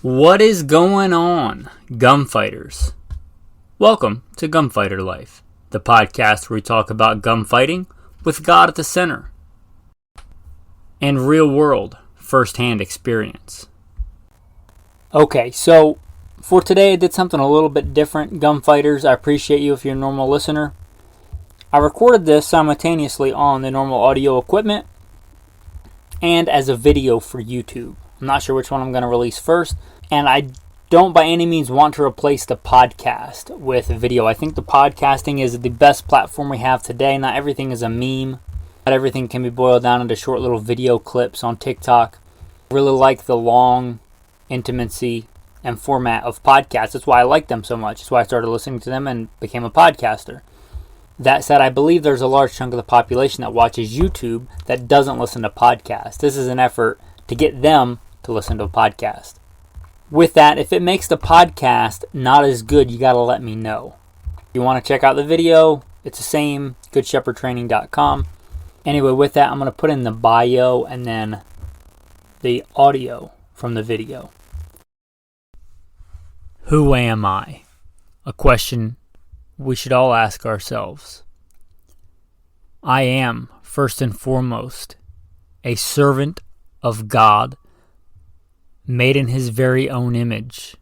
What is going on, gunfighters? Welcome to Gunfighter Life, the podcast where we talk about gunfighting with God at the center and real-world, first-hand experience. Okay, so for today I did something a little bit different. Gunfighters, I appreciate you if you're a normal listener. I recorded this simultaneously on the normal audio equipment and as a video for YouTube. I'm not sure which one I'm going to release first, and I don't by any means want to replace the podcast with video. I think the podcasting is the best platform we have today. Not everything is a meme. Not everything can be boiled down into short little video clips on TikTok. I really like the long intimacy and format of podcasts. That's why I like them so much. That's why I started listening to them and became a podcaster. That said, I believe there's a large chunk of the population that watches YouTube that doesn't listen to podcasts. This is an effort to get them to listen to a podcast. With that, if it makes the podcast not as good, you got to let me know. If you want to check out the video, it's the same, goodshepherdtraining.com. Anyway, with that, I'm going to put in the bio and then the audio from the video. Who am I? A question we should all ask ourselves. I am, first and foremost, a servant of God, made in His very own image,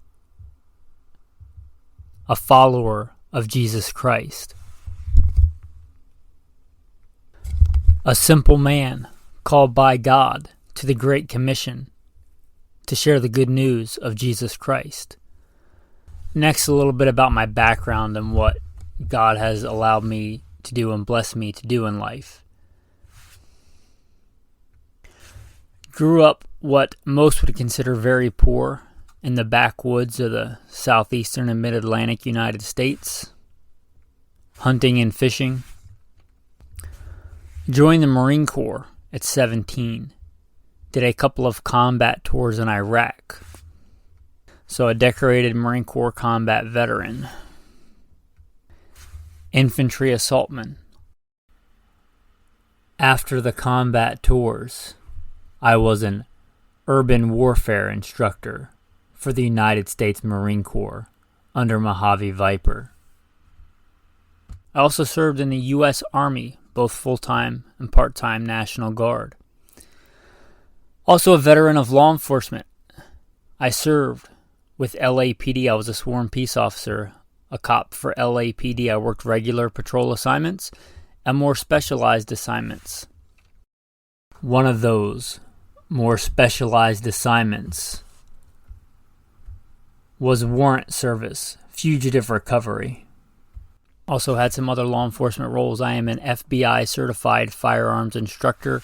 a follower of Jesus Christ, a simple man called by God to the Great Commission to share the good news of Jesus Christ. Next, a little bit about my background and what God has allowed me to do and blessed me to do in life. Grew up what most would consider very poor in the backwoods of the southeastern and mid-Atlantic United States, hunting and fishing. Joined the Marine Corps at 17. Did a couple of combat tours in Iraq. So a decorated Marine Corps combat veteran. Infantry assaultman. After the combat tours, I was an urban warfare instructor for the United States Marine Corps under Mojave Viper. I also served in the U.S. Army, both full-time and part-time National Guard. Also a veteran of law enforcement. I served with L.A.P.D. I was a sworn peace officer, a cop for L.A.P.D. I worked regular patrol assignments and more specialized assignments. One of those more specialized assignments was warrant service, fugitive recovery. Also had some other law enforcement roles. I am an F.B.I. certified firearms instructor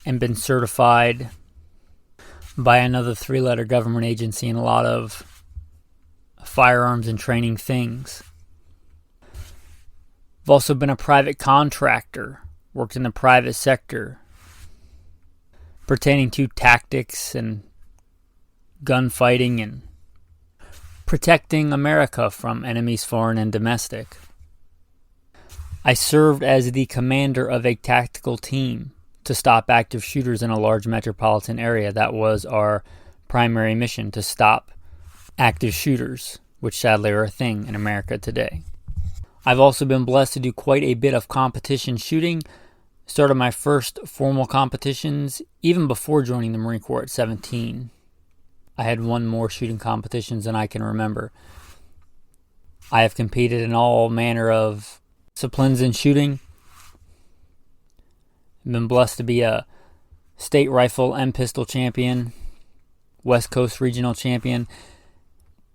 and been certified by another 3-letter government agency in a lot of firearms and training things. I've also been a private contractor, worked in the private sector, pertaining to tactics and gunfighting and protecting America from enemies foreign and domestic. I served as the commander of a tactical team to stop active shooters in a large metropolitan area. That was our primary mission, to stop active shooters, which sadly are a thing in America today. I've also been blessed to do quite a bit of competition shooting. Started my first formal competitions even before joining the Marine Corps at 17. I had won more shooting competitions than I can remember. I have competed in all manner of disciplines in shooting. I've been blessed to be a state rifle and pistol champion, West Coast regional champion.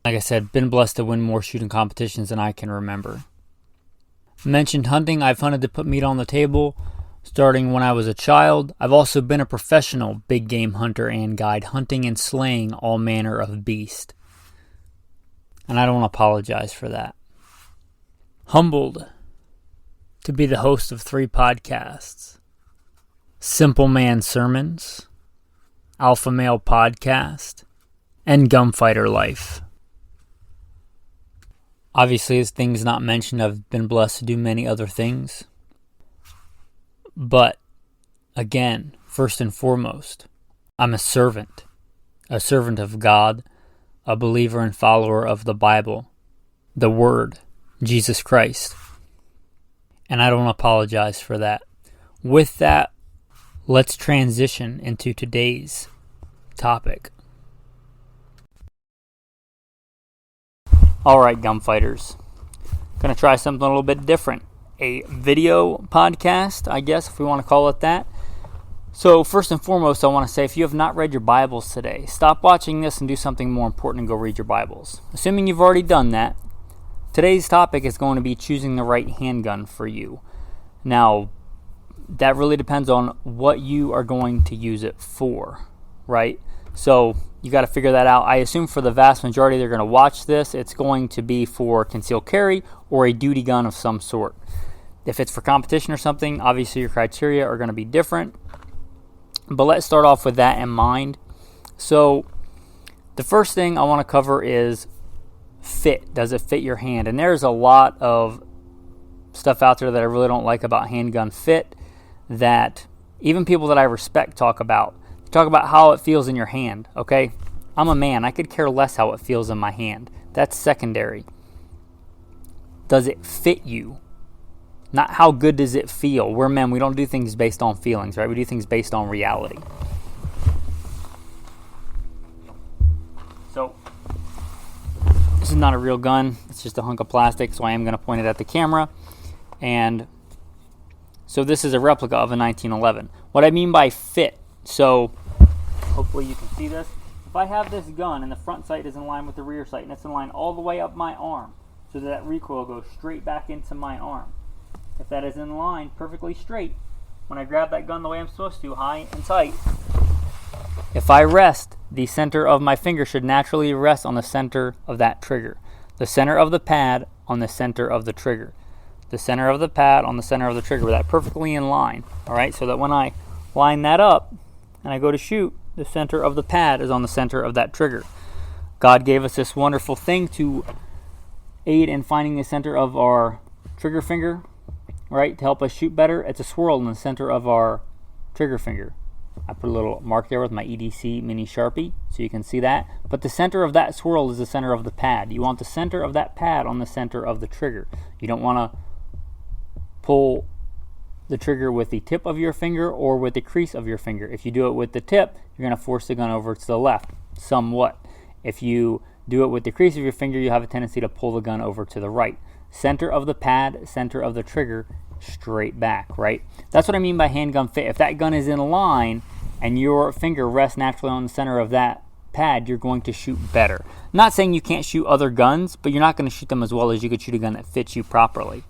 Like I said, been blessed to win more shooting competitions than I can remember. Mentioned hunting. I've hunted to put meat on the table starting when I was a child. I've also been a professional big game hunter and guide, hunting and slaying all manner of beast. And I don't apologize for that. Humbled to be the host of 3 podcasts. Simple Man Sermons, Alpha Male Podcast, and Gunfighter Life. Obviously, as things not mentioned, I've been blessed to do many other things. But, again, first and foremost, I'm a servant a servant of God, a believer and follower of the Bible, the Word, Jesus Christ. And I don't apologize for that. With that, let's transition into today's topic. Alright, gunfighters. Gonna try something a little bit different. A video podcast, I guess, if we want to call it that. So first and foremost, I want to say, if you have not read your Bibles today, stop watching this and do something more important and go read your Bibles. Assuming you've already done that, today's topic is going to be choosing the right handgun for you. Now, that really depends on what you are going to use it for, right? So you got to figure that out. I assume for the vast majority they're going to watch this, it's going to be for concealed carry or a duty gun of some sort. If it's for competition or something, obviously your criteria are going to be different. But let's start off with that in mind. So the first thing I want to cover is fit. Does it fit your hand? And there's a lot of stuff out there that I really don't like about handgun fit that even people that I respect talk about. They talk about how it feels in your hand, okay? I'm a man. I could care less how it feels in my hand. That's secondary. Does it fit you? Not how good does it feel. We're men. We don't do things based on feelings, right? We do things based on reality. So, this is not a real gun. It's just a hunk of plastic, so I am going to point it at the camera. And so this is a replica of a 1911. What I mean by fit, so hopefully you can see this. If I have this gun and the front sight is in line with the rear sight, and it's in line all the way up my arm, so that recoil goes straight back into my arm. If that is in line perfectly straight, when I grab that gun the way I'm supposed to, high and tight, if I rest, the center of my finger should naturally rest on the center of that trigger. The center of the pad on the center of the trigger. The center of the pad on the center of the trigger, with that perfectly in line. Alright, so that when I line that up and I go to shoot, the center of the pad is on the center of that trigger. God gave us this wonderful thing to aid in finding the center of our trigger finger, right, to help us shoot better. It's a swirl in the center of our trigger finger. I put a little mark there with my EDC mini Sharpie so you can see that. But the center of that swirl is the center of the pad. You want the center of that pad on the center of the trigger. You don't want to pull the trigger with the tip of your finger or with the crease of your finger. If you do it with the tip, you're going to force the gun over to the left somewhat. If you do it with the crease of your finger, you have a tendency to pull the gun over to the right. Center of the pad, center of the trigger, straight back, right? That's what I mean by handgun fit. If that gun is in line and your finger rests naturally on the center of that pad, you're going to shoot better. Not saying you can't shoot other guns, but you're not going to shoot them as well as you could shoot a gun that fits you properly.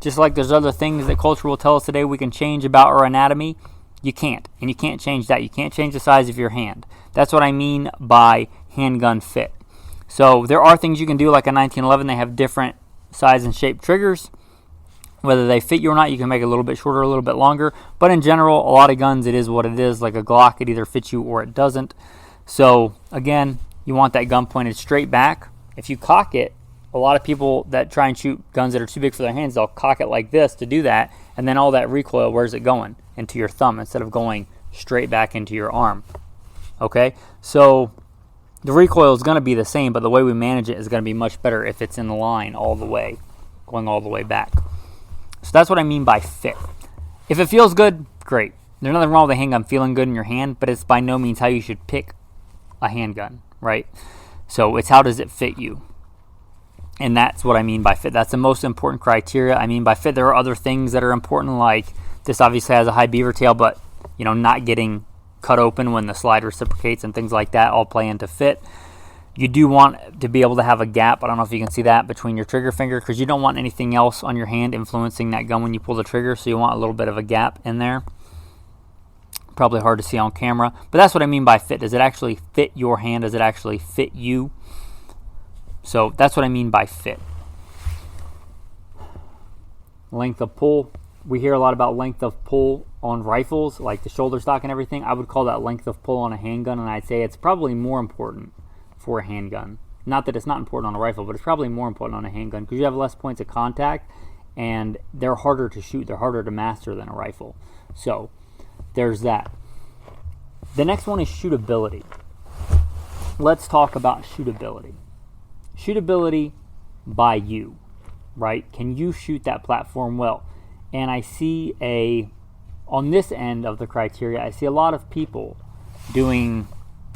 Just like there's other things that culture will tell us today we can change about our anatomy, you can't. And you can't change that. You can't change the size of your hand. That's what I mean by handgun fit. So there are things you can do, like a 1911. They have different size and shape triggers. Whether they fit you or not, you can make it a little bit shorter, a little bit longer. But in general, a lot of guns, it is what it is. Like a Glock, it either fits you or it doesn't. So again, you want that gun pointed straight back. If you cock it, a lot of people that try and shoot guns that are too big for their hands, they'll cock it like this to do that. And then all that recoil, where's it going? Into your thumb instead of going straight back into your arm. Okay? So the recoil is going to be the same, but the way we manage it is going to be much better if it's in the line all the way, going all the way back. So that's what I mean by fit. If it feels good, great. There's nothing wrong with a handgun feeling good in your hand, but it's by no means how you should pick a handgun, right? So it's how does it fit you? And that's what I mean by fit. That's the most important criteria. I mean by fit, there are other things that are important, like this obviously has a high beaver tail, but not getting cut open when the slide reciprocates and things like that all play into fit. You do want to be able to have a gap, I don't know if you can see that, between your trigger finger, because you don't want anything else on your hand influencing that gun when you pull the trigger, so you want a little bit of a gap in there. Probably hard to see on camera, but that's what I mean by fit. Does it actually fit your hand? Does it actually fit you? So that's what I mean by fit. Length of pull. We hear a lot about length of pull on rifles, like the shoulder stock and everything. I would call that length of pull on a handgun, and I'd say it's probably more important for a handgun. Not that it's not important on a rifle, but it's probably more important on a handgun because you have less points of contact and they're harder to shoot. They're harder to master than a rifle. So there's that. The next one is shootability. let's talk about shootability. Shootability by you, right? Can you shoot that platform well? And I see on this end of the criteria, I see a lot of people getting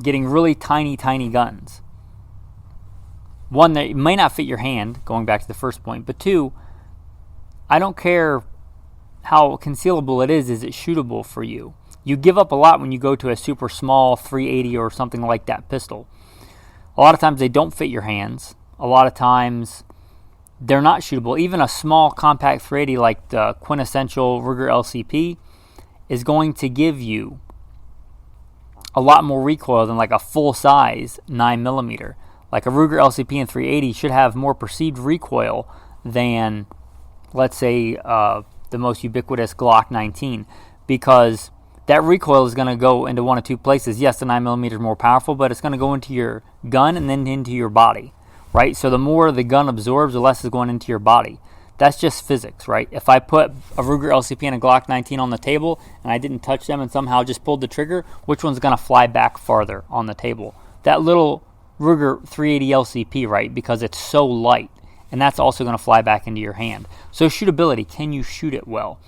really tiny guns. One, that may not fit your hand, going back to the first point, but two, I don't care how concealable it is it shootable for you? You give up a lot when you go to a super small 380 or something like that pistol. A lot of times they don't fit your hands. A lot of times they're not shootable. Even a small compact 380 like the quintessential Ruger LCP is going to give you a lot more recoil than like a full-size 9mm. Like a Ruger LCP and 380 should have more perceived recoil than, let's say, the most ubiquitous Glock 19, because that recoil is going to go into one of two places. Yes, the 9mm is more powerful, but it's going to go into your gun and then into your body, right? So the more the gun absorbs, the less is going into your body. That's just physics, right? If I put a Ruger LCP and a Glock 19 on the table and I didn't touch them and somehow just pulled the trigger, which one's going to fly back farther on the table? That little Ruger 380 LCP, right? Because it's so light, and that's also going to fly back into your hand. So shootability, can you shoot it well?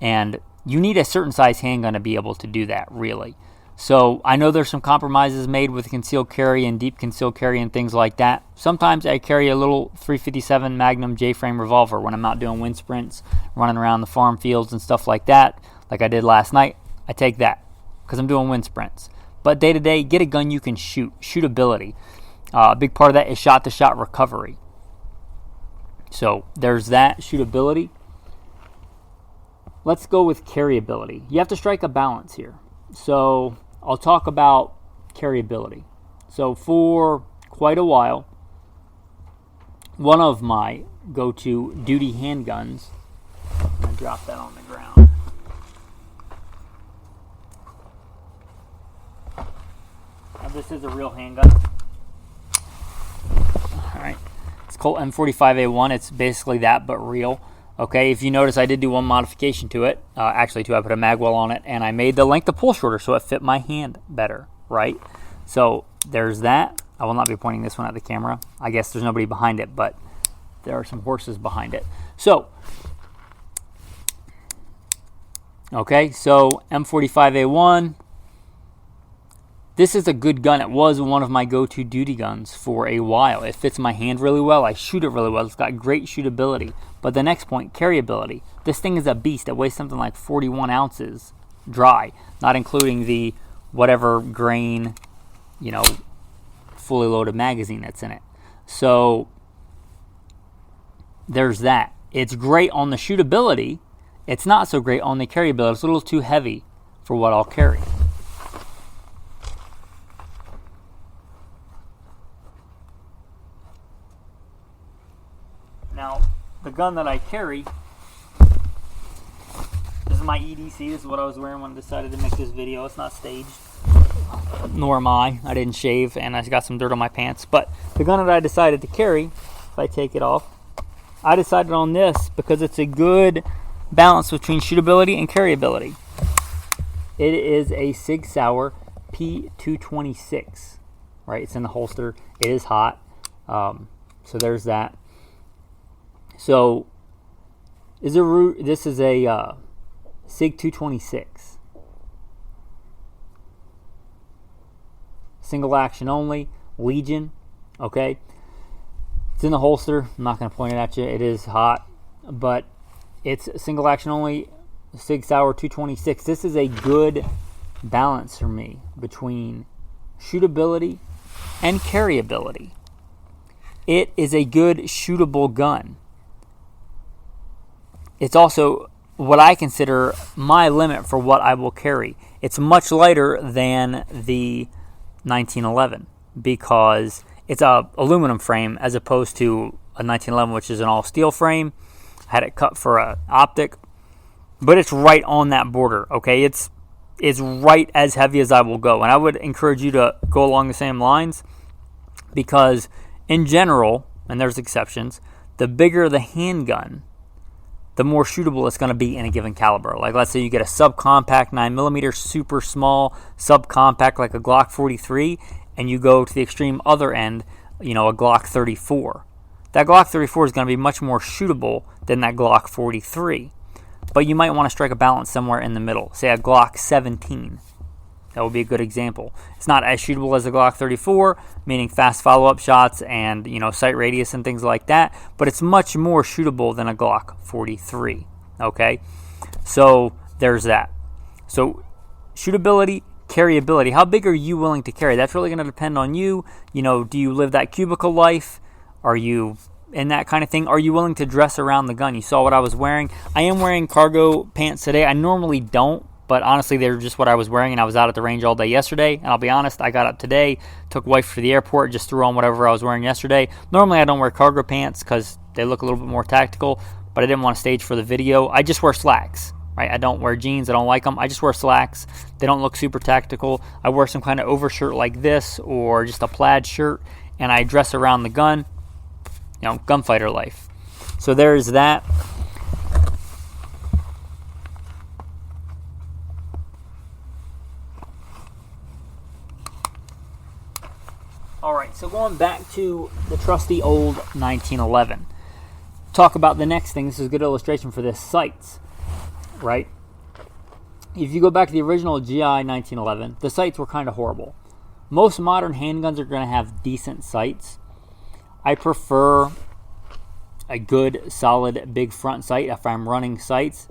And you need a certain size handgun to be able to do that, really. So I know there's some compromises made with concealed carry and deep concealed carry and things like that. Sometimes I carry a little 357 Magnum J-frame revolver when I'm out doing wind sprints, running around the farm fields and stuff like that, like I did last night. I take that because I'm doing wind sprints. But day to day, get a gun you can shoot. Shootability. A big part of that is shot-to-shot recovery. So there's that, shootability. Let's go with carryability. You have to strike a balance here. So I'll talk about carryability. So for quite a while, one of my go-to duty handguns, I'm going to drop that on the ground. Now this is a real handgun. All right. It's Colt M45A1. It's basically that, but real. Okay, if you notice, I did do one modification to it. Actually, two. I put a magwell on it, and I made the length of pull shorter so it fit my hand better, right? So there's that. I will not be pointing this one at the camera. I guess there's nobody behind it, but there are some horses behind it. So, okay, so M45A1. This is a good gun. It was one of my go-to duty guns for a while. It fits my hand really well. I shoot it really well. It's got great shootability. But the next point, carryability. This thing is a beast. It weighs something like 41 ounces dry, not including the whatever grain, fully loaded magazine that's in it. So there's that. It's great on the shootability. It's not so great on the carryability. It's a little too heavy for what I'll carry. Now, the gun that I carry, this is my EDC. This is what I was wearing when I decided to make this video. It's not staged, nor am I. I didn't shave, and I got some dirt on my pants. But the gun that I decided to carry, if I take it off, I decided on this because it's a good balance between shootability and carryability. It is a Sig Sauer P226, right? It's in the holster. It is hot. So there's that. So this is a Sig 226. Single action only, Legion, okay? It's in the holster. I'm not going to point it at you. It is hot, but it's single action only, Sig Sauer 226. This is a good balance for me between shootability and carryability. It is a good shootable gun. It's also what I consider my limit for what I will carry. It's much lighter than the 1911 because it's a aluminum frame as opposed to a 1911, which is an all steel frame. I had it cut for an optic, but it's right on that border. Okay, it's right as heavy as I will go, and I would encourage you to go along the same lines because, in general, and there's exceptions, the bigger the handgun, the more shootable it's going to be in a given caliber. Like, let's say you get a subcompact 9mm, super small subcompact like a Glock 43, and you go to the extreme other end, a Glock 34. That Glock 34 is going to be much more shootable than that Glock 43. But you might want to strike a balance somewhere in the middle. Say a Glock 17. That would be a good example. It's not as shootable as a Glock 34, meaning fast follow-up shots and, sight radius and things like that. But it's much more shootable than a Glock 43. Okay? So there's that. So shootability, carryability. How big are you willing to carry? That's really going to depend on you. Do you live that cubicle life? Are you in that kind of thing? Are you willing to dress around the gun? You saw what I was wearing. I am wearing cargo pants today. I normally don't, but honestly, they're just what I was wearing, and I was out at the range all day yesterday. And I'll be honest, I got up today, took wife to the airport, just threw on whatever I was wearing yesterday. Normally, I don't wear cargo pants because they look a little bit more tactical, but I didn't want to stage for the video. I just wear slacks. Right? I don't wear jeans. I don't like them. I just wear slacks. They don't look super tactical. I wear some kind of overshirt like this or just a plaid shirt, and I dress around the gun. Gunfighter life. So there's that. All right, so going back to the trusty old 1911. Talk about the next thing. This is a good illustration for this, sights. Right? If you go back to the original GI 1911, the sights were kind of horrible. Most modern handguns are going to have decent sights. I prefer a good, solid, big front sight if I'm running sights.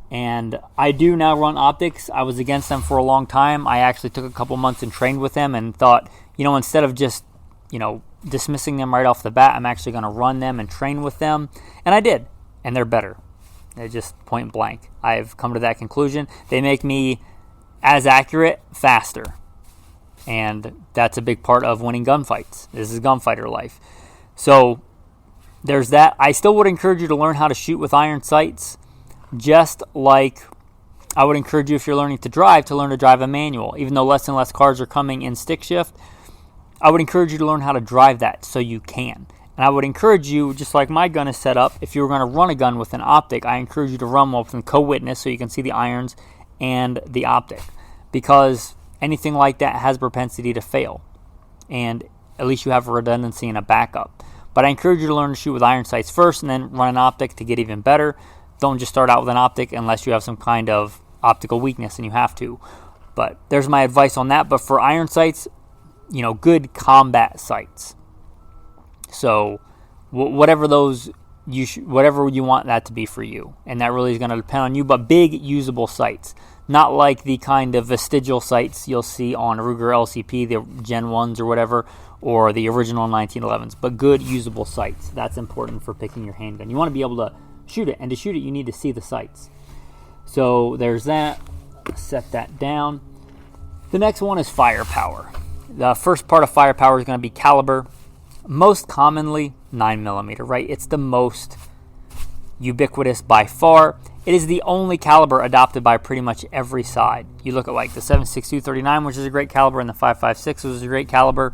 And I do now run optics. I was against them for a long time. I actually took a couple months and trained with them and thought, instead of just, dismissing them right off the bat, I'm actually going to run them and train with them. And I did. And they're better. They're just point blank. I've come to that conclusion. They make me as accurate, faster. And that's a big part of winning gunfights. This is gunfighter life. So there's that. I still would encourage you to learn how to shoot with iron sights, just like I would encourage you, if you're learning to drive, to learn to drive a manual. Even though less and less cars are coming in stick shift, I would encourage you to learn how to drive that so you can. And I would encourage you, just like my gun is set up, if you were going to run a gun with an optic, I encourage you to run one with a co-witness so you can see the irons and the optic. Because anything like that has propensity to fail. And at least you have a redundancy and a backup. But I encourage you to learn to shoot with iron sights first and then run an optic to get even better. Don't just start out with an optic unless you have some kind of optical weakness and you have to. But there's my advice on that. But for iron sights, good combat sights. So whatever whatever you want that to be for you. And that really is going to depend on you. But big usable sights. Not like the kind of vestigial sights you'll see on Ruger LCP, the Gen 1s or whatever, or the original 1911s. But good usable sights. That's important for picking your handgun. You want to be able to shoot it. And to shoot it, you need to see the sights. So there's that. Set that down. The next one is firepower. The first part of firepower is going to be caliber. Most commonly 9mm, right? It's the most ubiquitous by far. It is the only caliber adopted by pretty much every side. You look at like the 7.62-39, which is a great caliber, and the 5.56, which is a great caliber.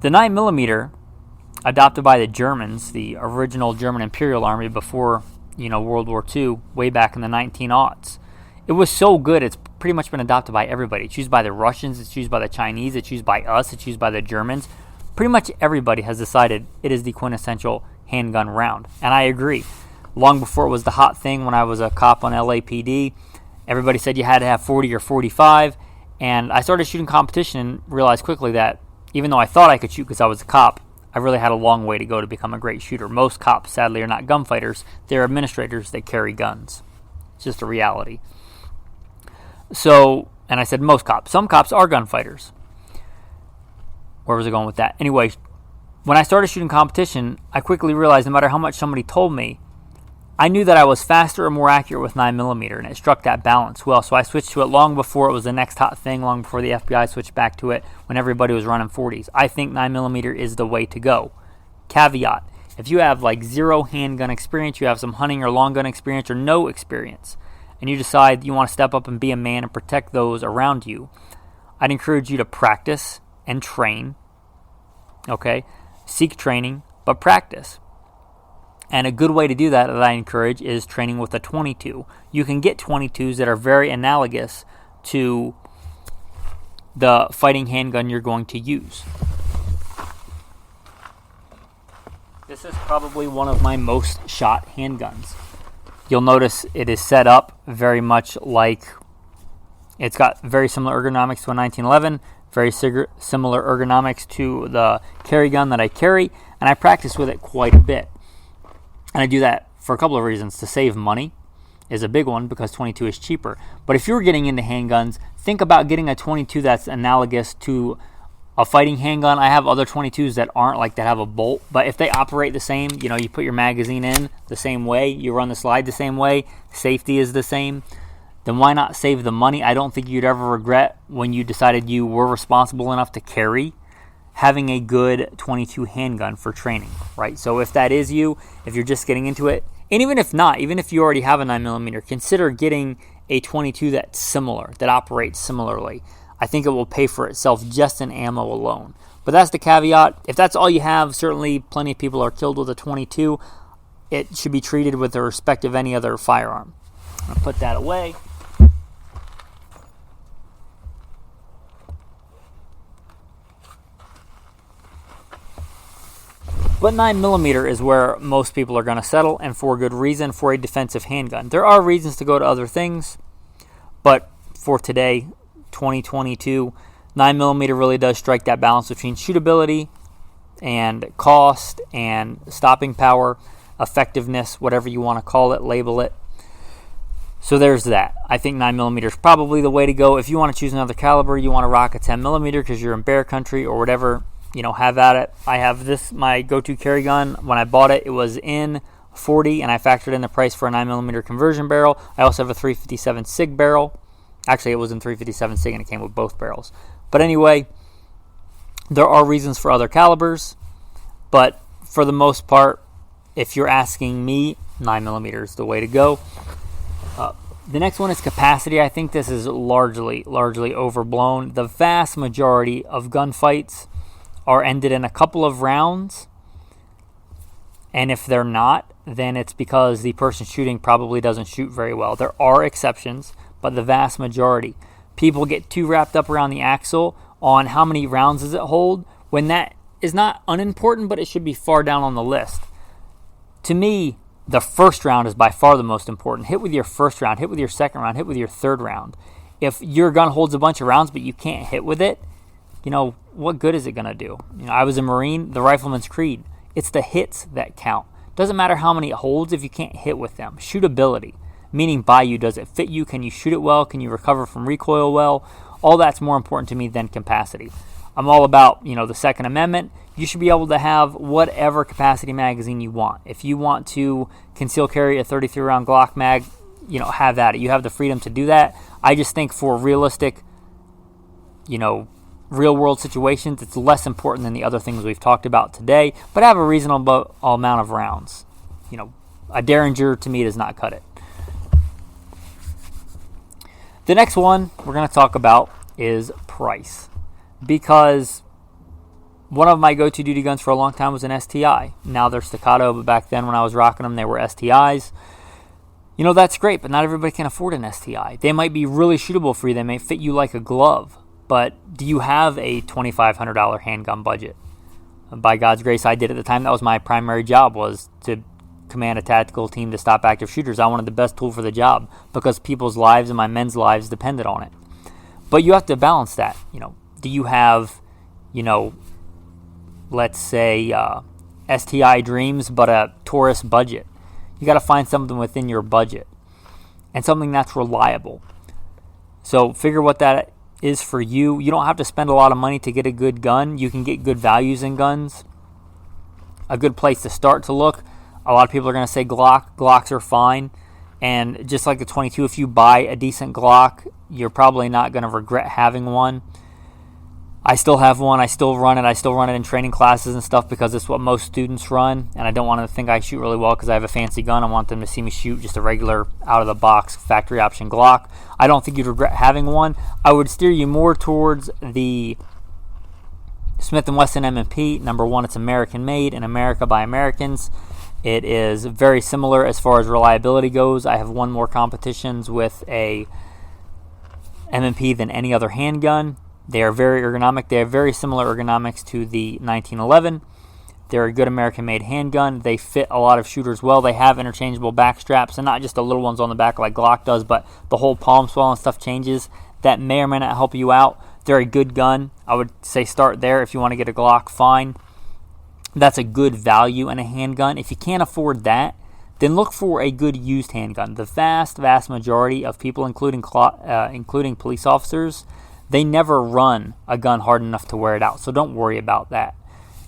The 9mm, adopted by the Germans, the original German Imperial Army before, World War II, way back in the 1900s. It was so good, it's pretty much been adopted by everybody. It's used by the Russians, it's used by the Chinese, it's used by us, it's used by the Germans. Pretty much everybody has decided it is the quintessential handgun round. And I agree. Long before it was the hot thing, when I was a cop on L.A.P.D, everybody said you had to have 40 or 45. And I started shooting competition and realized quickly that even though I thought I could shoot because I was a cop, I really had a long way to go to become a great shooter. Most cops, sadly, are not gunfighters. They're administrators that carry guns. It's just a reality. So, and I said most cops. Some cops are gunfighters. Where was I going with that? Anyway, when I started shooting competition, I quickly realized no matter how much somebody told me, I knew that I was faster and more accurate with 9mm, and it struck that balance well. So I switched to it long before it was the next hot thing, long before the F.B.I. switched back to it when everybody was running 40s. I think 9mm is the way to go. Caveat, if you have like zero handgun experience, you have some hunting or long gun experience or no experience, and you decide you want to step up and be a man and protect those around you, I'd encourage you to practice and train. Okay? Seek training, but practice. And a good way to do that I encourage is training with a 22. You can get 22s that are very analogous to the fighting handgun you're going to use. This is probably one of my most shot handguns. You'll notice it is set up very much like, it's got very similar ergonomics to a 1911, very similar ergonomics to the carry gun that I carry, and I practice with it quite a bit. And I do that for a couple of reasons. To save money is a big one, because 22 is cheaper. But if you're getting into handguns, think about getting a 22 that's analogous to a fighting handgun. I have other 22s that aren't, like that have a bolt, but if they operate the same, you put your magazine in the same way, you run the slide the same way, safety is the same, then why not save the money? I don't think you'd ever regret, when you decided you were responsible enough to carry, having a good 22 handgun for training, right? So if that is you, if you're just getting into it, and even if not, even if you already have a 9mm, consider getting a 22 that's similar, that operates similarly. I think it will pay for itself just in ammo alone. But that's the caveat. If that's all you have, certainly plenty of people are killed with a 22. It should be treated with the respect of any other firearm. I'm going to put that away. But 9mm is where most people are going to settle, and for good reason, for a defensive handgun. There are reasons to go to other things, but for today, 2022, 9mm really does strike that balance between shootability and cost and stopping power, effectiveness, whatever you want to call it, label it. So there's that. I think 9mm is probably the way to go. If you want to choose another caliber, you want to rock a 10mm because you're in bear country or whatever, have at it. I have this, my go-to carry gun. When I bought it, it was N.R.A, and I factored in the price for a 9mm conversion barrel. I also have a 357 SIG barrel. Actually, it was in 357 SIG, and it came with both barrels. But anyway, there are reasons for other calibers, but for the most part, if you're asking me, 9mm is the way to go. The next one is capacity. I think this is largely overblown. The vast majority of gunfights are ended in a couple of rounds, and if they're not, then it's because the person shooting probably doesn't shoot very well. There are exceptions, but the vast majority. People get too wrapped up around the axle on how many rounds does it hold, when that is not unimportant, but it should be far down on the list. To me, the first round is by far the most important. Hit with your first round, hit with your second round, hit with your third round. If your gun holds a bunch of rounds but you can't hit with it, what good is it going to do? I was a Marine, the Rifleman's Creed. It's the hits that count. Doesn't matter how many it holds if you can't hit with them. Shootability, meaning by you, does it fit you? Can you shoot it well? Can you recover from recoil well? All that's more important to me than capacity. I'm all about, the Second Amendment. You should be able to have whatever capacity magazine you want. If you want to conceal carry a 33 round Glock mag, have that. You have the freedom to do that. I just think for realistic, real world situations, it's less important than the other things we've talked about today, but have a reasonable amount of rounds. A Derringer to me does not cut it. The next one we're going to talk about is price, because one of my go-to duty guns for a long time was an STI. Now they're Staccato, but back then when I was rocking them, they were STIs. That's great, but not everybody can afford an STI. They might be really shootable for you. They may fit you like a glove. But do you have a $2,500 handgun budget? By God's grace, I did at the time. That was my primary job, was to command a tactical team to stop active shooters. I wanted the best tool for the job because people's lives and my men's lives depended on it. But you have to balance that. Do you have, let's say STI dreams, but a Taurus budget? You got to find something within your budget and something that's reliable. So figure what that is for you. You don't have to spend a lot of money to get a good gun. You can get good values in guns. A good place to start to look. A lot of people are going to say Glocks are fine. And just like the 22, if you buy a decent Glock, you're probably not going to regret having one. I still have one. I still run it. I still run it in training classes and stuff because it's what most students run. And I don't want them to think I shoot really well because I have a fancy gun. I want them to see me shoot just a regular out-of-the-box factory option Glock. I don't think you'd regret having one. I would steer you more towards the Smith & Wesson M&P. Number one, it's American-made in America by Americans. It is very similar as far as reliability goes. I have won more competitions with a M&P than any other handgun. They are very ergonomic. They have very similar ergonomics to the 1911. They're a good American-made handgun. They fit a lot of shooters well. They have interchangeable back straps, and not just the little ones on the back like Glock does, but the whole palm swell and stuff changes. That may or may not help you out. They're a good gun. I would say start there. If you want to get a Glock, fine. That's a good value in a handgun. If you can't afford that, then look for a good used handgun. The vast majority of people, including police officers, they never run a gun hard enough to wear it out. So don't worry about that.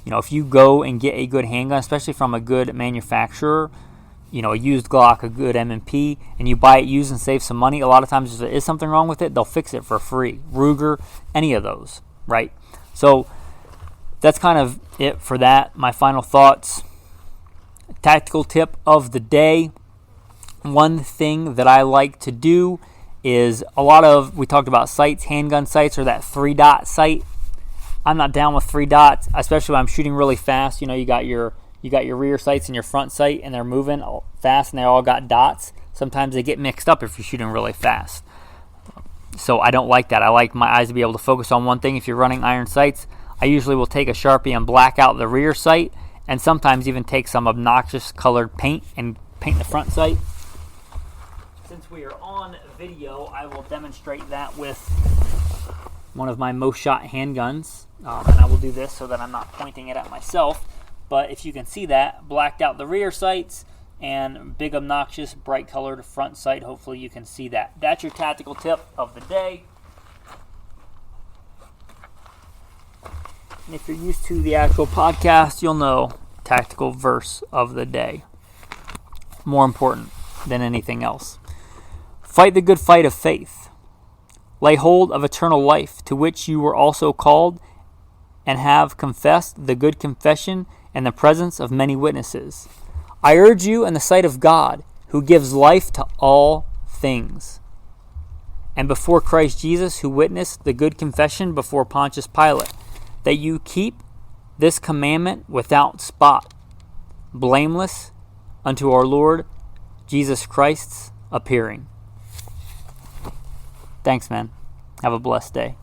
If you go and get a good handgun, especially from a good manufacturer, a used Glock, a good M&P, and you buy it used and save some money, a lot of times if there is something wrong with it, they'll fix it for free. Ruger, any of those, right? So that's kind of it for that. My final thoughts. Tactical tip of the day. One thing that I like to do is we talked about sights, handgun sights, or that 3-dot sight. I'm not down with 3 dots, especially when I'm shooting really fast. You got your rear sights and your front sight, and they're moving fast, and they all got dots. Sometimes they get mixed up if you're shooting really fast. So I don't like that. I like my eyes to be able to focus on one thing. If you're running iron sights, I usually will take a Sharpie and black out the rear sight, and sometimes even take some obnoxious colored paint and paint the front sight. Since we are on video, I will demonstrate that with one of my most shot handguns. And I will do this so that I'm not pointing it at myself. But if you can see that, blacked out the rear sights and big obnoxious bright colored front sight. Hopefully you can see that. That's your tactical tip of the day. And if you're used to the actual podcast, you'll know tactical verse of the day. More important than anything else. Fight the good fight of faith. Lay hold of eternal life, to which you were also called, and have confessed the good confession in the presence of many witnesses. I urge you in the sight of God, who gives life to all things, and before Christ Jesus, who witnessed the good confession before Pontius Pilate, that you keep this commandment without spot, blameless unto our Lord Jesus Christ's appearing. Thanks, man. Have a blessed day.